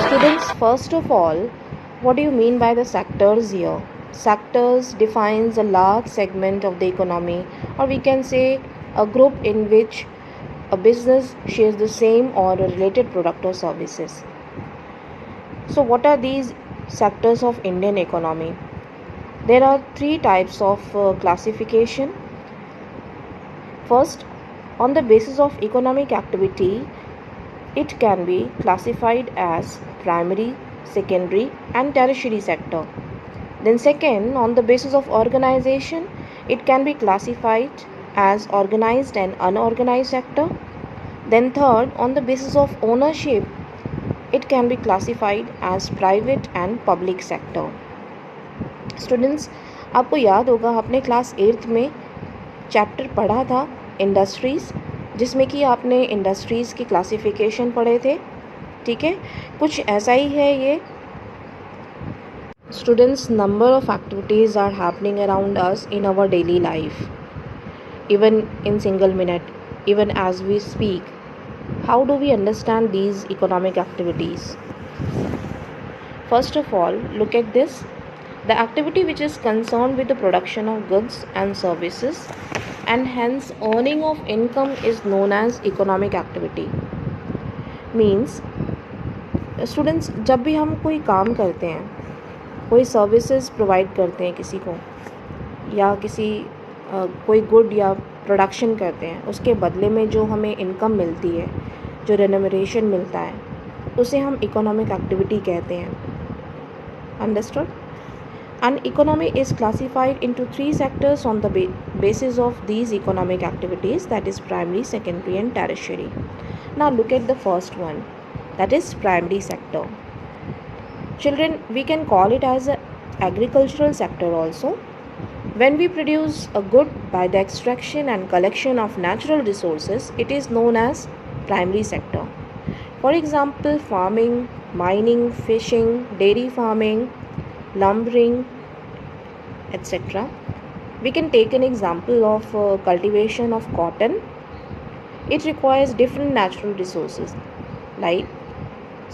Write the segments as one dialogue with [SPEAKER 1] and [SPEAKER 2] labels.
[SPEAKER 1] Students, first of all, what do you mean by the sectors here? Sectors defines a large segment of the economy, or we can say a group in which a business shares the same or a related product or services. So, what are these sectors of Indian economy? There are three types of classification. First, on the basis of economic activity, it can be classified as primary, secondary, and tertiary sector. Then, second, on the basis of organization, it can be classified as organized and unorganized sector. Then, third, on the basis of ownership, it can be classified as private and public sector. Students, आपको याद होगा आपने class 8th में chapter पढ़ा था industries, जिसमें कि आपने इंडस्ट्रीज़ की क्लासिफिकेशन पढ़े थे. ठीक है, कुछ ऐसा ही है ये. Students, number of activities are happening around us in our daily life, even in single minute, even as we speak. How do we understand these economic activities? First of all, look at this. The activity which is concerned with the production of goods and services and hence earning of income is known as economic activity. Means, students, जब भी हम कोई काम करते हैं, कोई services provide करते हैं किसी को, या किसी कोई गुड या प्रोडक्शन करते हैं, उसके बदले में जो हमें इनकम मिलती है, जो रेन्यूमरेशन मिलता है, उसे हम इकोनॉमिक एक्टिविटी कहते हैं. Understood? And economy is classified into 3 sectors on the basis of these economic activities, that is primary, secondary and tertiary. Now look at the first one, that is primary sector. Children, we can call it as a agricultural sector also. When we produce a good by the extraction and collection of natural resources, it is known as primary sector. For example, farming, mining, fishing, dairy farming, lumbering, etc. We can take an example of cultivation of cotton. It requires different natural resources like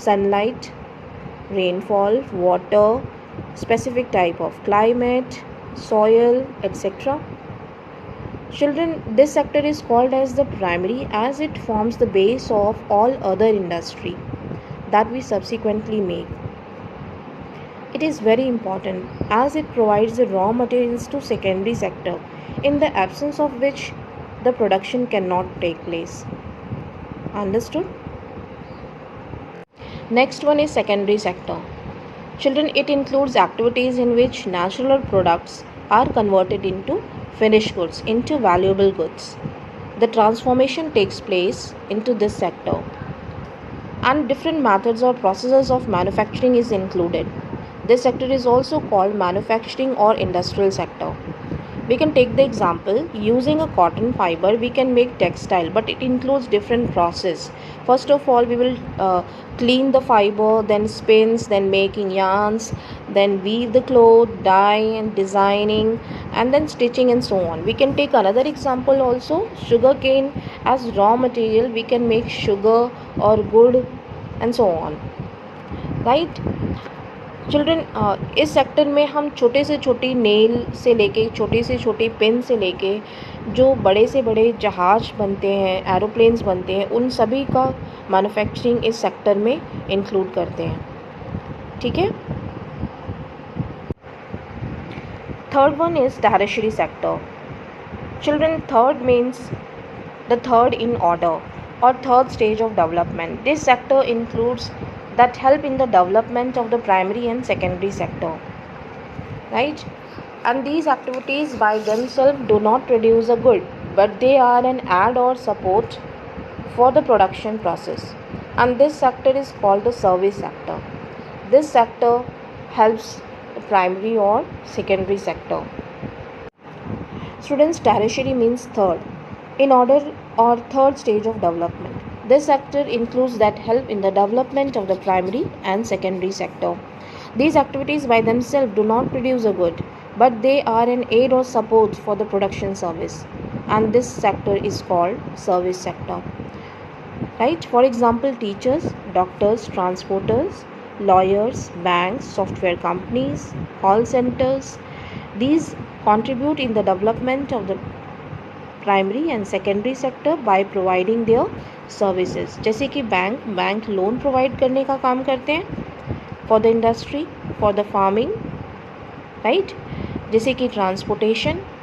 [SPEAKER 1] sunlight, rainfall, water, specific type of climate, soil, etc. Children, this sector is called as the primary as it forms the base of all other industry that we subsequently make. It is very important as it provides the raw materials to secondary sector, in the absence of which the production cannot take place. Understood? Next one is secondary sector. Children, it includes activities in which natural products are converted into finished goods, into valuable goods. The transformation takes place into this sector, and different methods or processes of manufacturing is included. This sector is also called manufacturing or industrial sector. We can take the example, using a cotton fiber we can make textile, but it includes different process. First of all, we will clean the fiber, then spins, then making yarns, then weave the cloth, dye and designing, and then stitching and so on. We can take another example also, sugarcane as raw material we can make sugar or good and so on, right? Children, इस sector में हम छोटे से छोटी nail से लेके, छोटी से छोटी पेन से लेके, जो बड़े से बड़े जहाज बनते हैं, एरोप्लेन्स बनते हैं, उन सभी का मैन्युफैक्चरिंग इस सेक्टर में इंक्लूड करते हैं. ठीक है. Third one is tertiary sector. Children, third means the third in order or third stage of development. This sector includes that help in the development of the primary and secondary sector, right? And these activities by themselves do not produce a good, but they are an add or support for the production process, and this sector is called the service sector. This sector helps the primary or secondary sector. Students, tertiary means third in order or third stage of development. This sector includes that help in the development of the primary and secondary sector. These activities by themselves do not produce a good, but they are an aid or support for the production service, and this sector is called service sector. right? For example, teachers, doctors, transporters, lawyers, banks, software companies, call centers. These contribute in the development of the primary and secondary sector by providing their services. जैसे कि bank loan provide करने का काम करते हैं for the industry, for the farming, right. जैसे कि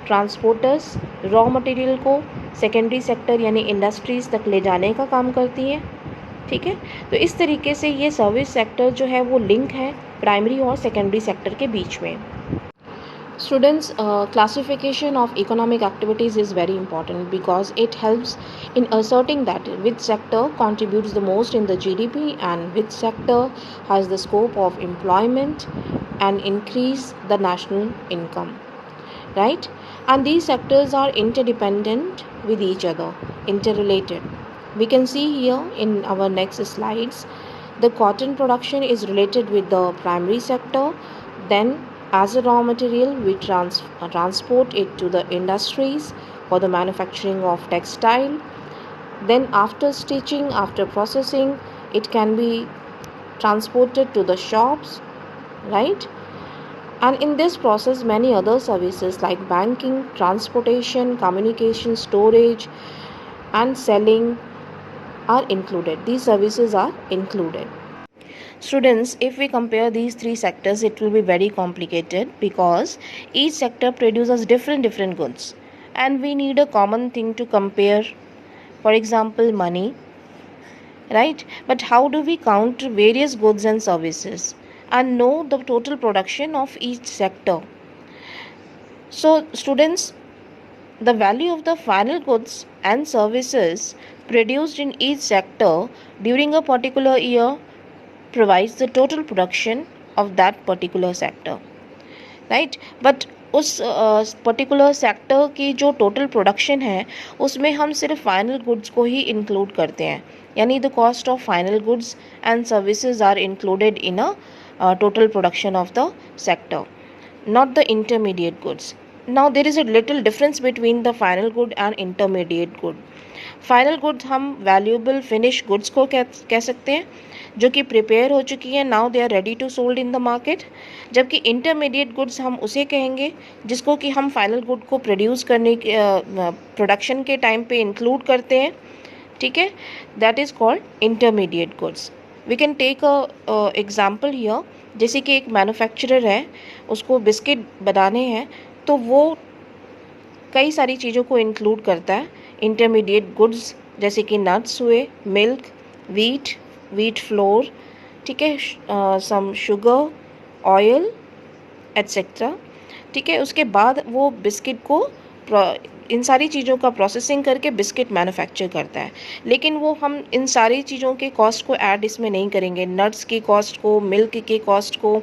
[SPEAKER 1] transporters raw material को सेकेंडरी सेक्टर यानी इंडस्ट्रीज़ तक ले जाने का काम करती हैं, ठीक है। तो इस तरीके से ये सर्विस सेक्टर जो है वो लिंक है प्राइमरी और सेकेंडरी सेक्टर के बीच में। Students, classification of economic activities is very important because it helps in asserting that which sector contributes the most in the GDP and which sector has the scope of employment and increase the national income, right? And these sectors are interdependent with each other, interrelated. We can see here in our next slides, the cotton production is related with the primary sector. Then as a raw material, we transport it to the industries for the manufacturing of textile. Then after stitching, after processing, it can be transported to the shops, right? And in this process, many other services like banking, transportation, communication, storage, and selling are included. These services are included. Students, if we compare these three sectors, it will be very complicated because each sector produces different goods and we need a common thing to compare. For example, money, right? But how do we count various goods and services and know the total production of each sector? So students, the value of the final goods and services produced in each sector during a particular year provides the total production of that particular sector, right? But उस particular sector की जो total production है उसमें हम सिर्फ final goods को ही include करते हैं, यानी the cost of final goods and services are included in a total production of the sector, not the intermediate goods. Now there is a little difference between the final good and intermediate good. Final goods हम valuable finish goods को कह सकते हैं जो कि prepare हो चुकी है, now they are ready to sold in the market. जबकि इंटरमीडिएट गुड्स हम उसे कहेंगे जिसको कि हम फाइनल गुड को प्रोड्यूस करने के प्रोडक्शन के टाइम पे इंक्लूड करते हैं, ठीक है। That is called intermediate goods. We can take a example here. जैसे कि एक मैन्युफैक्चरर है, उसको बिस्किट बनाने हैं तो वो कई सारी चीज़ों को इंक्लूड करता है। इंटरमीडिएट गुड्स जैसे कि नट्स हुए, मिल्क, वीट फ्लोर, ठीक है, सम शुगर, ऑयल एट्सेट्रा, ठीक है। उसके बाद वो बिस्किट को इन सारी चीज़ों का प्रोसेसिंग करके बिस्किट मैन्युफैक्चर करता है। लेकिन वो हम इन सारी चीज़ों के कॉस्ट को ऐड इसमें नहीं करेंगे, नट्स की कॉस्ट को, मिल्क के कॉस्ट को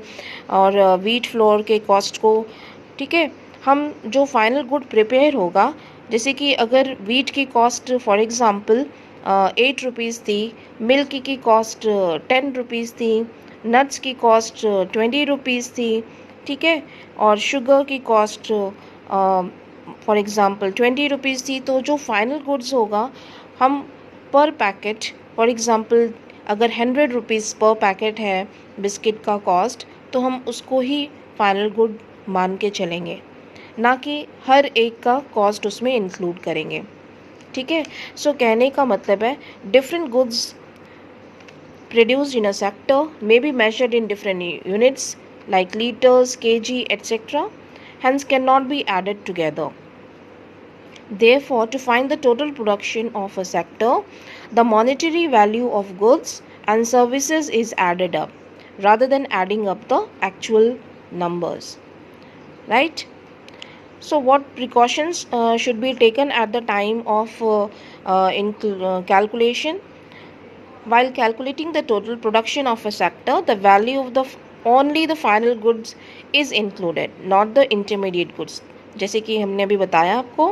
[SPEAKER 1] और वीट फ्लोर के कॉस्ट को, ठीक है। हम जो फाइनल गुड प्रिपेयर होगा, जैसे कि अगर वीट की कॉस्ट फॉर एग्ज़ाम्पल 8 रुपीज़ थी, मिल्क की कॉस्ट 10 रुपीज़ थी, नट्स की कॉस्ट 20 रुपीज़ थी, ठीक है, और शुगर की कॉस्ट फॉर एग्ज़ाम्पल 20 रुपीज़ थी, तो जो फाइनल गुड्स होगा हम पर पैकेट, फॉर एग्ज़ाम्पल अगर 100 रुपीज़ पर पैकेट है बिस्किट का कॉस्ट, तो हम उसको ही फाइनल गुड मान के चलेंगे, ना कि हर एक का कॉस्ट उसमें इंक्लूड करेंगे, ठीक है। सो कहने का मतलब है different goods produced in a sector may be measured in different units like liters, kg, etc. Hence cannot be added together. Therefore, to find the total production of a sector, the monetary value of goods and services is added up rather than adding up the actual numbers, right? So what precautions should be taken at the time of calculation? While calculating the total production of a sector, the value of only the final goods is included, not the intermediate goods. जैसे कि हमने अभी बताया आपको,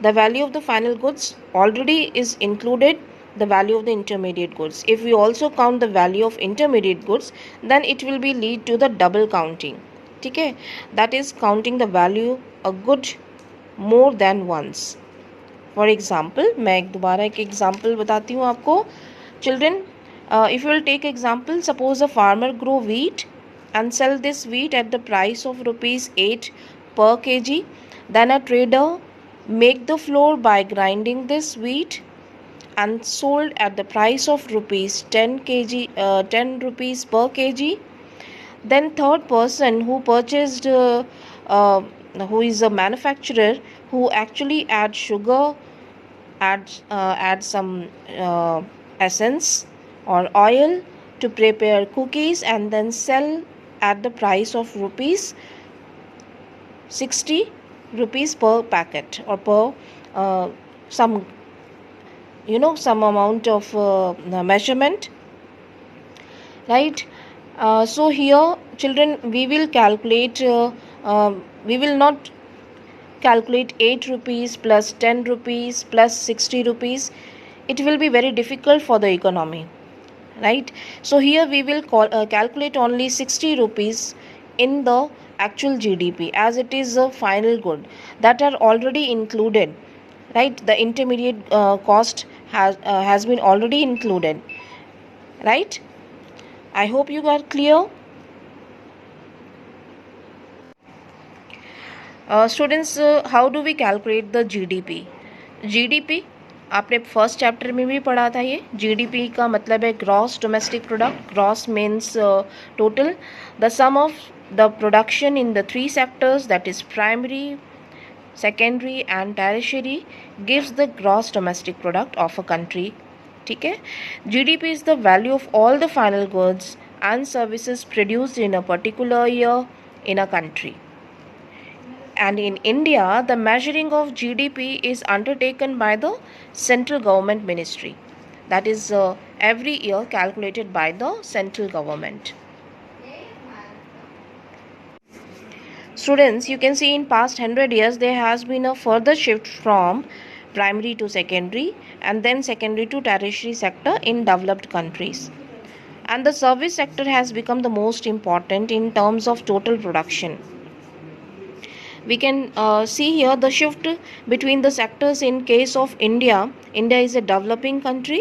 [SPEAKER 1] the value of the final goods already is included the value of the intermediate goods. If we also count the value of intermediate goods, then it will be lead to the double counting, ठीक है, that is counting the value a good more than once, for example, मैं एक दोबारा एक example बताती हूँ आपको. Children, if you will take example, suppose a farmer grow wheat and sell this wheat at the price of rupees 8 per kg. Then a trader make the flour by grinding this wheat and sold at the price of rupees 10 rupees per kg. Then third person who purchased uh, who is a manufacturer, who actually add sugar, add some essence or oil to prepare cookies and then sell at the price of rupees 60 rupees per packet, or per some some amount of measurement, right? So here, children, we will calculate, we will not calculate 8 rupees plus 10 rupees plus 60 rupees. It will be very difficult for the economy, right? So here we will calculate only 60 rupees in the actual GDP, as it is a final good that are already included, right? The intermediate cost has been already included, right? I hope you got clear. Students, how do we calculate the GDP? GDP आपने first chapter में भी पढ़ा था. ये GDP का मतलब है gross domestic product. Gross means total. The sum of the production in the three sectors, that is primary, secondary and tertiary, gives the gross domestic product of a country. ठीक है. GDP is the value of all the final goods and services produced in a particular year in a country. And in India, the measuring of GDP is undertaken by the central government ministry. That is every year calculated by the central government. Students, you can see in past 100 years there has been a further shift from primary to secondary and then secondary to tertiary sector in developed countries. And the service sector has become the most important in terms of total production. We can see here the shift between the sectors. In case of India, India is a developing country,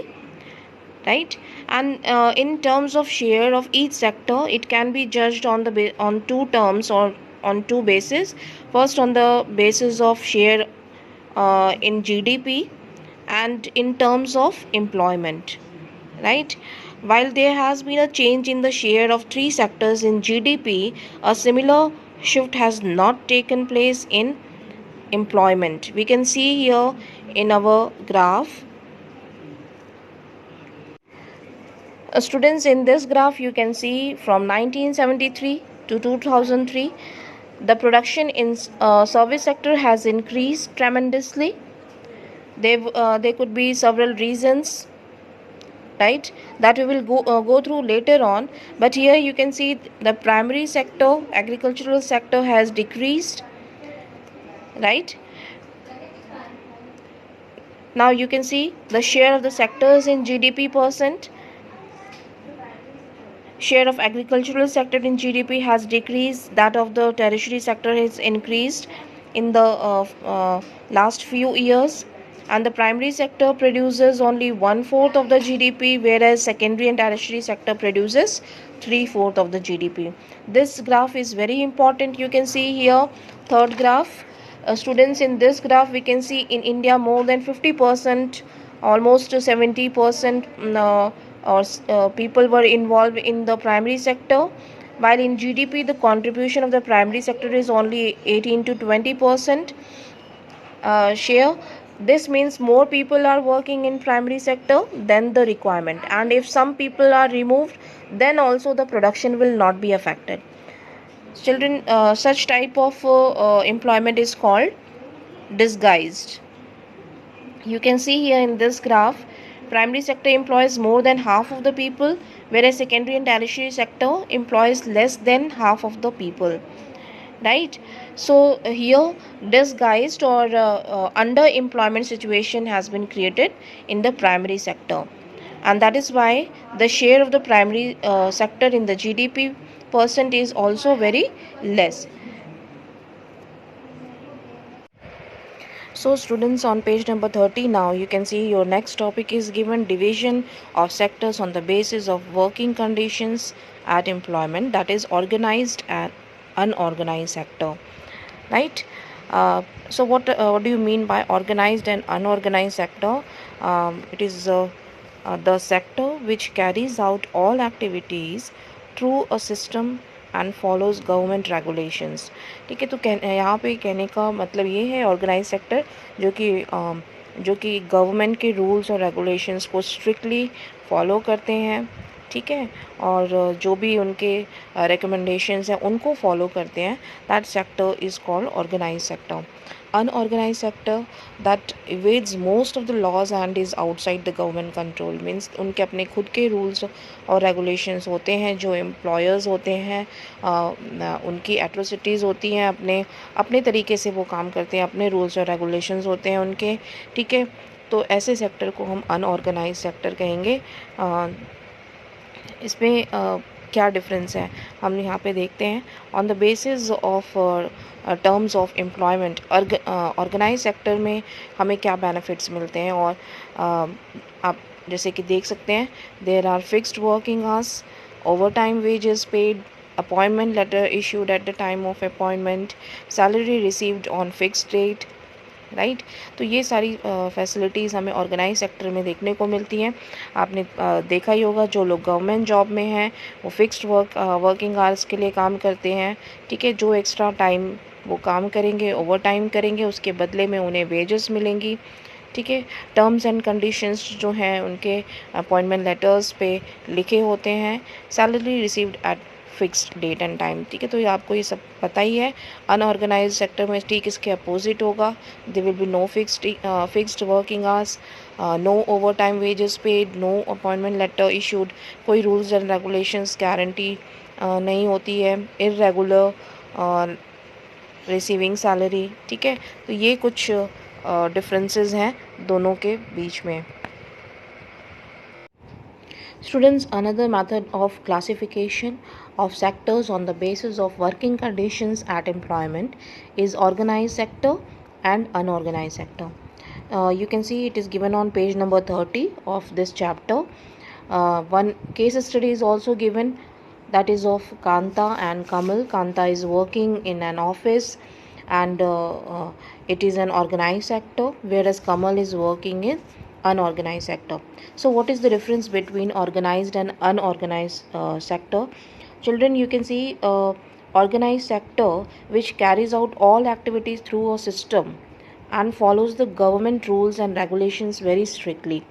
[SPEAKER 1] right? And in terms of share of each sector, it can be judged on the on two terms, or on two bases. First, on the basis of share in GDP, and in terms of employment, right? While there has been a change in the share of three sectors in GDP, a similar shift has not taken place in employment. We can see here in our graph. Students, in this graph you can see from 1973 to 2003, the production in service sector has increased tremendously. There could be several reasons, right, that we will go through later on. But here you can see the primary sector, agricultural sector, has decreased, right? Now you can see the share of the sectors in GDP percent. Share of agricultural sector in GDP has decreased. That of the tertiary sector has increased in the last few years. And the primary sector produces only 1/4 of the GDP, whereas secondary and tertiary sector produces 3/4 of the GDP. This graph is very important. You can see here, third graph. Students, in this graph we can see in India more than 50%, almost 70% people were involved in the primary sector, while in GDP the contribution of the primary sector is only 18 to 20% share. This means more people are working in primary sector than the requirement, and if some people are removed, then also the production will not be affected. Children, such type of employment is called disguised. You can see here in this graph, primary sector employs more than half of the people, whereas secondary and tertiary sector employs less than half of the people, right? So here disguised or underemployment situation has been created in the primary sector, and that is why the share of the primary sector in the GDP percent is also very less. So students, on page number 30 now you can see your next topic is given division of sectors on the basis of working conditions at employment, that is organized and unorganized sector, right? So what do you mean by organized and unorganized sector? It is the sector which carries out all activities through a system and follows government regulations. ठीक है, तो यहाँ पे कहने का मतलब ये है ऑर्गेनाइज सेक्टर जो कि गवर्नमेंट के रूल्स और रेगुलेशंस को स्ट्रिक्टली फॉलो करते हैं। ठीक है, और जो भी उनके रिकमेंडेशंस हैं उनको फॉलो करते हैं, that sector is called organise sector. Unorganise sector that evades most of the laws and is outside the government control, means उनके अपने खुद के रूल्स और रेगुलेशंस होते हैं। जो एम्प्लॉयर्स होते हैं उनकी एट्रोसिटीज़ होती हैं, अपने अपने तरीके से वो काम करते हैं, अपने रूल्स और रेगुलेशंस होते हैं उनके। ठीक है, तो ऐसे सेक्टर को हम अनऑर्गेनाइज सेक्टर कहेंगे। इसमें क्या डिफरेंस है हम यहाँ पे देखते हैं। On the basis of terms of employment, organise sector में हमें क्या बेनिफिट्स मिलते हैं, और आप जैसे कि देख सकते हैं, there are fixed working hours, overtime wages paid, appointment letter issued at the time of appointment, salary received on fixed date, right. तो ये सारी फैसिलिटीज़ हमें ऑर्गेनाइज सेक्टर में देखने को मिलती हैं। आपने देखा ही होगा, जो लोग गवर्नमेंट जॉब में हैं वो फिक्स्ड वर्किंग आवर्स के लिए काम करते हैं। ठीक है, जो एक्स्ट्रा टाइम वो काम करेंगे, ओवर टाइम करेंगे, उसके बदले में उन्हें वेजेस मिलेंगी। ठीक है, टर्म्स एंड कंडीशंस जो हैं उनके अपॉइंटमेंट लेटर्स पे लिखे होते हैं, salary received at fixed date and time. ठीक है, तो ये आपको ये सब पता ही है। अनऑर्गेनाइज सेक्टर में ठीक इसके अपोजिट होगा, they will be no fixed working hours, no overtime wages paid, no appointment letter issued, कोई रूल्स एंड रेगुलेशंस गारंटी नहीं होती है, इरेगुलर रिसीविंग सैलरी। ठीक है, तो ये कुछ डिफरेंसेस हैं दोनों के बीच में। Students, another method of classification of sectors on the basis of working conditions at employment is organized sector and unorganized sector. You can see it is given on page number 30 of this chapter. One case study is also given, that is of Kanta and Kamal. Kanta is working in an office and it is an organized sector, whereas Kamal is working in unorganized sector. So what is the difference between organized and unorganized sector? Children, you can see organized sector which carries out all activities through a system and follows the government rules and regulations very strictly.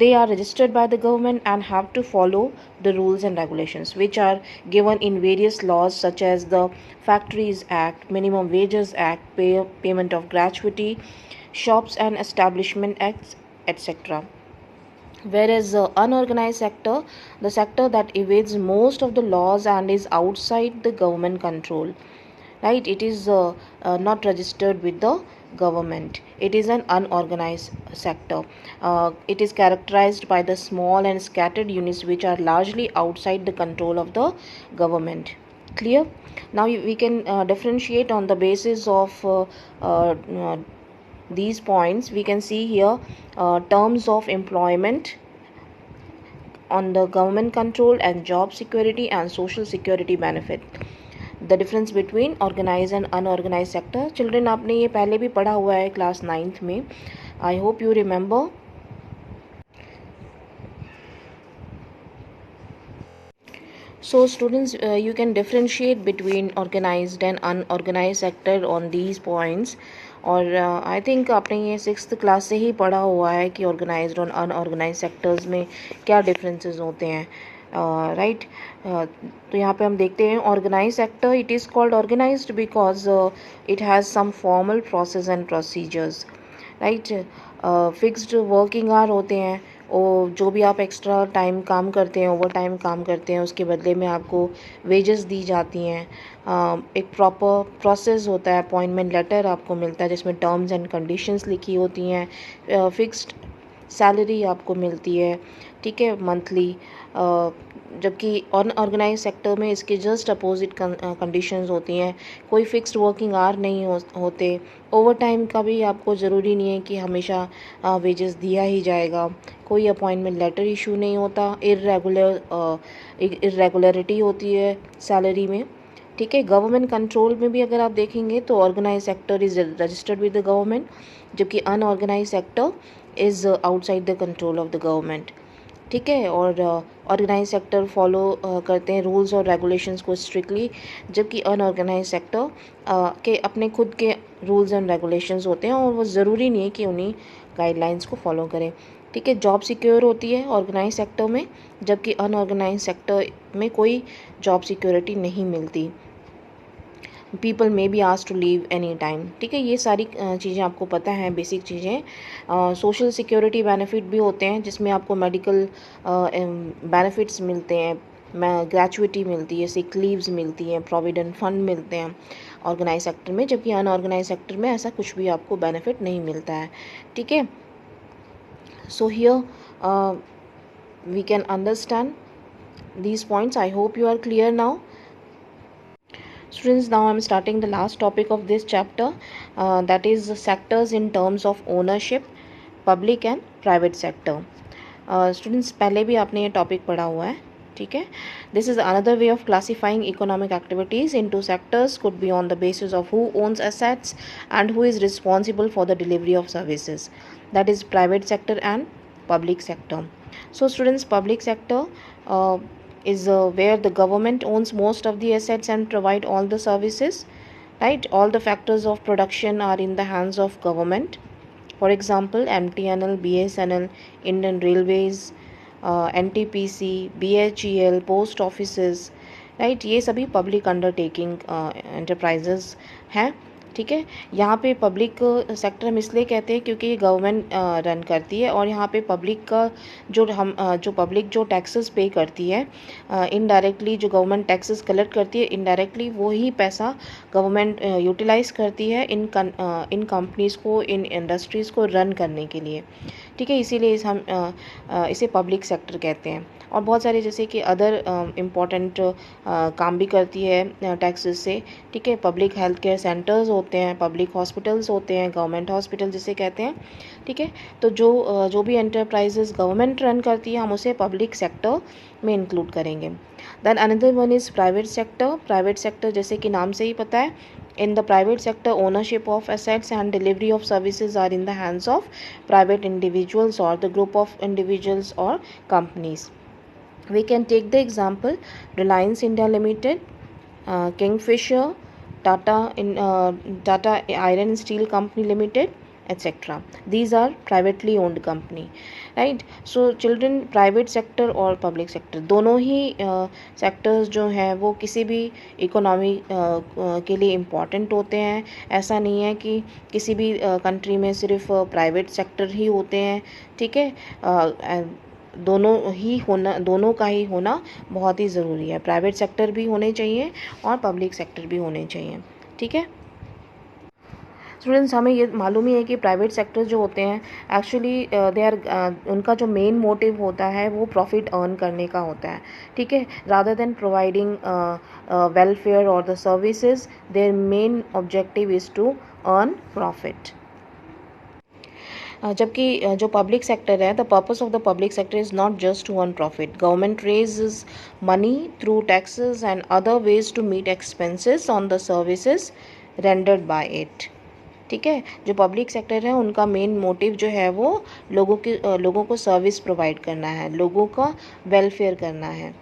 [SPEAKER 1] They are registered by the government and have to follow the rules and regulations which are given in various laws such as the Factories Act, Minimum Wages Act, Payment of Gratuity, Shops and Establishment Acts, etc. Whereas unorganized sector, the sector that evades most of the laws and is outside the government control, right? It is not registered with the government. It is an unorganized sector. It is characterized by the small and scattered units which are largely outside the control of the government. Clear? Now we can differentiate on the basis of these points. We can see here terms of employment on the government control and job security and social security benefit. The difference between organized and unorganized sector. Children, आपने ये पहले भी पढ़ा हुआ है class 9th में. I hope you remember. So students, you can differentiate between organized and unorganized sector on these points. और I think आपने ये 6th क्लास से ही पढ़ा हुआ है कि ऑर्गेनाइज्ड और अनऑर्गेनाइज्ड सेक्टर्स में क्या डिफरेंसेस होते हैं, राइट। तो यहाँ पे हम देखते हैं organise sector, it is called organised because it has some formal process and procedures, right. Fixed working hour होते हैं, और जो भी आप एक्स्ट्रा टाइम काम करते हैं, ओवर टाइम काम करते हैं, उसके बदले में आपको वेजेस दी जाती हैं। एक प्रॉपर प्रोसेस होता है, अपॉइंटमेंट लेटर आपको मिलता है जिसमें टर्म्स एंड कंडीशंस लिखी होती हैं। फिक्स्ड सैलरी आपको मिलती है, ठीक है, मंथली। जबकि अनऑर्गेनाइज सेक्टर में इसके जस्ट अपोजिट कंडीशंस होती हैं। कोई फिक्स्ड वर्किंग आवर नहीं होते। ओवर टाइम का भी आपको ज़रूरी नहीं है कि हमेशा वेजेस दिया ही जाएगा। कोई अपॉइंटमेंट लेटर इशू नहीं होता। इरेगुलरिटी होती है सैलरी में, ठीक है। गवर्नमेंट कंट्रोल में भी अगर आप देखेंगे तो organise sector is registered with the government, जबकि unorganise sector is outside the control of the government, ठीक है। और ऑर्गेनाइज सेक्टर फॉलो करते हैं रूल्स और रेगुलेशंस को स्ट्रिक्टली, जबकि अनऑर्गेनाइज सेक्टर के अपने खुद के रूल्स एंड रेगुलेशंस होते हैं और वो ज़रूरी नहीं है कि उन्हीं गाइडलाइंस को फॉलो करें, ठीक है। जॉब सिक्योर होती है ऑर्गेनाइज सेक्टर में, जबकि अनऑर्गेनाइज सेक्टर में कोई जॉब सिक्योरिटी नहीं मिलती। People may be ask to leave any time, ठीक है। ये सारी चीज़ें आपको पता हैं, बेसिक चीज़ें। सोशल सिक्योरिटी बेनिफिट भी होते हैं, जिसमें आपको मेडिकल बेनिफिट्स मिलते हैं, ग्रेचुइटी मिलती है, सिक लीव्स मिलती हैं, प्रोविडेंट फंड मिलते हैं ऑर्गेनाइज सेक्टर में, जबकि अनऑर्गेनाइज सेक्टर में ऐसा कुछ भी आपको बेनिफिट नहीं मिलता है, ठीक है। So here we can understand these points. I hope you are clear now. Students, now I'm starting the last topic of this chapter, that is sectors in terms of ownership, public and private sector. Students, पहले भी आपने ये topic पढ़ा हुआ है, ठीक है। This is another way of classifying economic activities into sectors, could be on the basis of who owns assets and who is responsible for the delivery of services, that is private sector and public sector. So students, public sector is where the government owns most of the assets and provide all the services, right? All the factors of production are in the hands of government. For example, MTNL, BSNL, Indian Railways, NTPC, BHEL, post offices, right? ये सभी public undertaking enterprises हैं, ठीक है। यहाँ पे public sector हम इसलिए कहते हैं क्योंकि ये गवर्नमेंट रन करती है, और यहाँ पे पब्लिक का जो पब्लिक जो टैक्सेस पे करती है, इनडायरेक्टली जो गवर्नमेंट टैक्सेस कलेक्ट करती है, इनडायरेक्टली वही पैसा गवर्नमेंट यूटिलाइज़ करती है इन कंपनीज़ को, इन इंडस्ट्रीज़ को रन करने के लिए, ठीक है। इसीलिए हम इसे पब्लिक सेक्टर कहते हैं। और बहुत सारे जैसे कि अदर इम्पॉर्टेंट काम भी करती है टैक्सेस से, ठीक है। पब्लिक हेल्थ केयर सेंटर्स होते हैं, पब्लिक हॉस्पिटल्स होते हैं, गवर्नमेंट हॉस्पिटल जिसे कहते हैं, ठीक है। तो जो भी एंटरप्राइजेस गवर्नमेंट रन करती है, हम उसे पब्लिक सेक्टर में इंक्लूड करेंगे। Then another one is private sector. Private sector जैसे कि नाम से ही पता है, in the private sector ownership of assets and delivery of services are in the hands of private individuals or the group of individuals or companies. We can take the example Reliance India Limited, Kingfisher, Tata Iron and Steel Company Limited, etc. These are privately owned company, right? So children, private sector और public sector दोनों ही sectors जो हैं वो किसी भी economy के लिए important होते हैं। ऐसा नहीं है कि किसी भी कंट्री में सिर्फ प्राइवेट सेक्टर ही होते हैं, ठीक है। दोनों का ही होना बहुत ही ज़रूरी है। प्राइवेट सेक्टर भी होने चाहिए और पब्लिक सेक्टर भी होने चाहिए, ठीक है। स्टूडेंट्स, हमें ये मालूम ही है कि प्राइवेट सेक्टर जो होते हैं एक्चुअली उनका जो मेन मोटिव होता है वो प्रॉफिट अर्न करने का होता है, ठीक है। रादर देन प्रोवाइडिंग वेलफेयर और the services, their main objective is to earn profit. जबकि जो पब्लिक सेक्टर है, the purpose of the public sector is not just to earn profit. Government raises money through taxes and other ways to meet expenses on the services rendered by it, ठीक है। जो public sector है उनका main motive जो है वो लोगों को सर्विस प्रोवाइड करना है, लोगों का वेलफेयर करना है,